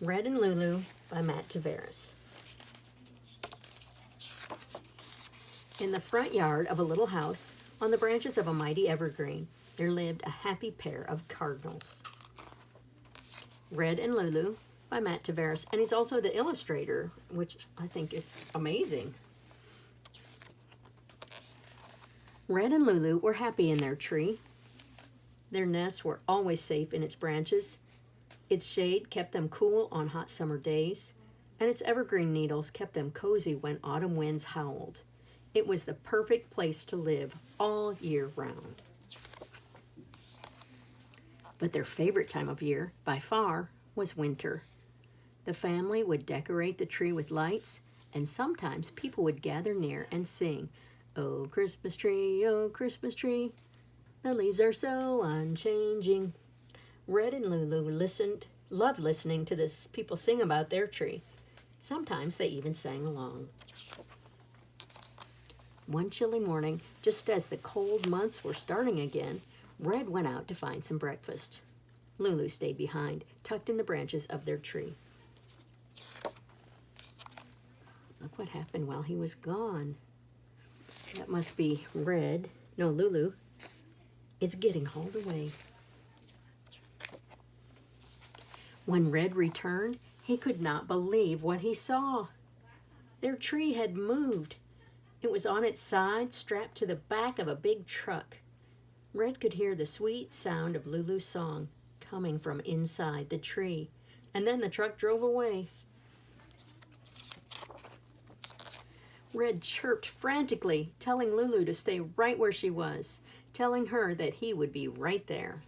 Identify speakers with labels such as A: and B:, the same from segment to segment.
A: Red and Lulu by Matt Tavares. In the front yard of a little house, on the branches of a mighty evergreen, there lived a happy pair of cardinals. Red and Lulu by Matt Tavares, and he's also the illustrator, which I think is amazing. Red and Lulu were happy in their tree. Their nests were always safe in its branches. Its shade kept them cool on hot summer days, and its evergreen needles kept them cozy when autumn winds howled. It was the perfect place to live all year round. But their favorite time of year, by far, was winter. The family would decorate the tree with lights, and sometimes people would gather near and sing, "Oh, Christmas tree, the leaves are so unchanging." Red and Lulu loved listening to the people sing about their tree. Sometimes they even sang along. One chilly morning, just as the cold months were starting again, Red went out to find some breakfast. Lulu stayed behind, tucked in the branches of their tree. Look what happened while he was gone. That must be Lulu. It's getting hauled away. When Red returned, he could not believe what he saw. Their tree had moved. It was on its side, strapped to the back of a big truck. Red could hear the sweet sound of Lulu's song coming from inside the tree, and then the truck drove away. Red chirped frantically, telling Lulu to stay right where she was, telling her that he would be right there.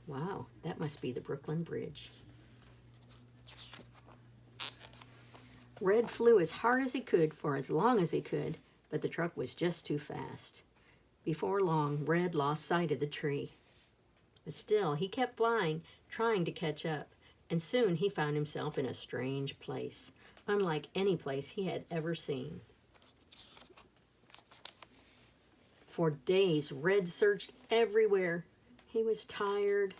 A: Wow, that must be the Brooklyn Bridge. Red flew as hard as he could for as long as he could, but the truck was just too fast. Before long, Red lost sight of the tree. But still, he kept flying, trying to catch up, and soon he found himself in a strange place, unlike any place he had ever seen. For days, Red searched everywhere. He was tired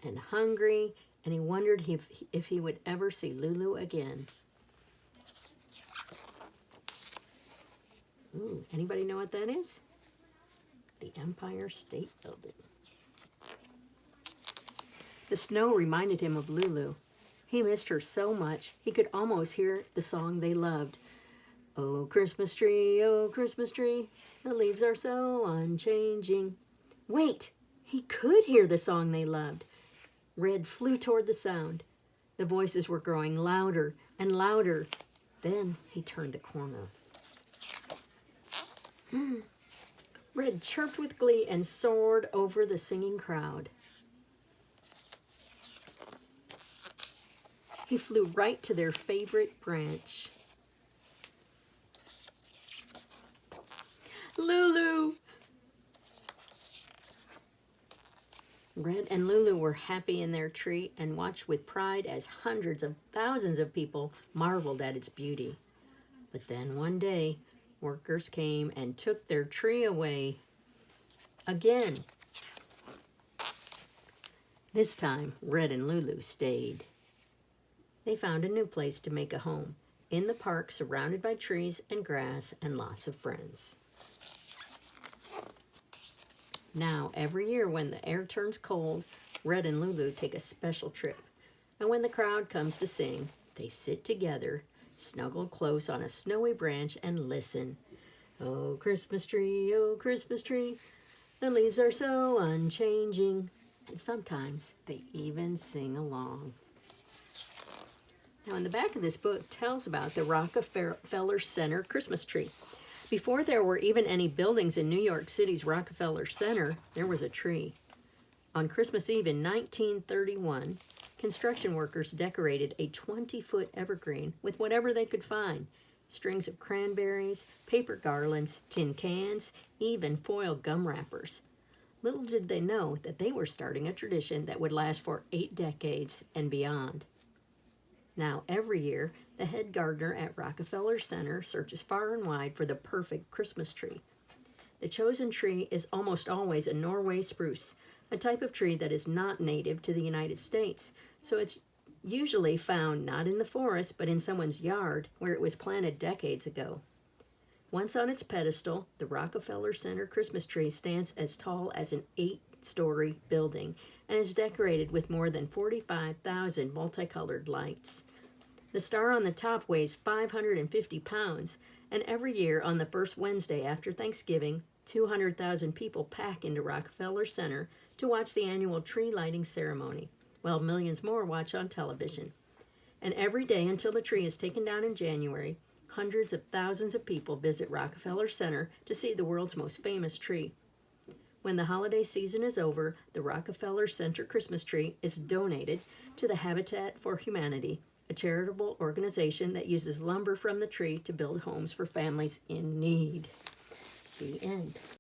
A: and hungry, and he wondered if he would ever see Lulu again. Ooh, anybody know what that is? The Empire State Building. The snow reminded him of Lulu. He missed her so much, he could almost hear the song they loved. Oh, Christmas tree, the leaves are so unchanging. Wait, he could hear the song they loved. Red flew toward the sound. The voices were growing louder and louder. Then he turned the corner. Red chirped with glee and soared over the singing crowd. He flew right to their favorite branch. Lulu! Red and Lulu were happy in their tree and watched with pride as hundreds of thousands of people marveled at its beauty. But then one day, workers came and took their tree away again. This time, Red and Lulu stayed. They found a new place to make a home, in the park surrounded by trees and grass and lots of friends. Now, every year when the air turns cold, Red and Lulu take a special trip. And when the crowd comes to sing, they sit together, snuggle close on a snowy branch, and listen. Oh, Christmas tree, the leaves are so unchanging. And sometimes they even sing along. Now, in the back of this book tells about the Rockefeller Center Christmas tree. Before there were even any buildings in New York City's Rockefeller Center, there was a tree. On Christmas Eve in 1931, construction workers decorated a 20-foot evergreen with whatever they could find. Strings of cranberries, paper garlands, tin cans, even foil gum wrappers. Little did they know that they were starting a tradition that would last for 8 decades and beyond. Now, every year, the head gardener at Rockefeller Center searches far and wide for the perfect Christmas tree. The chosen tree is almost always a Norway spruce, a type of tree that is not native to the United States. So it's usually found not in the forest, but in someone's yard where it was planted decades ago. Once on its pedestal, the Rockefeller Center Christmas tree stands as tall as an 8-story building and is decorated with more than 45,000 multicolored lights. The star on the top weighs 550 pounds, and every year on the first Wednesday after Thanksgiving, 200,000 people pack into Rockefeller Center to watch the annual tree lighting ceremony, while millions more watch on television. And every day until the tree is taken down in January, hundreds of thousands of people visit Rockefeller Center to see the world's most famous tree. When the holiday season is over, the Rockefeller Center Christmas tree is donated to the Habitat for Humanity, a charitable organization that uses lumber from the tree to build homes for families in need. The end.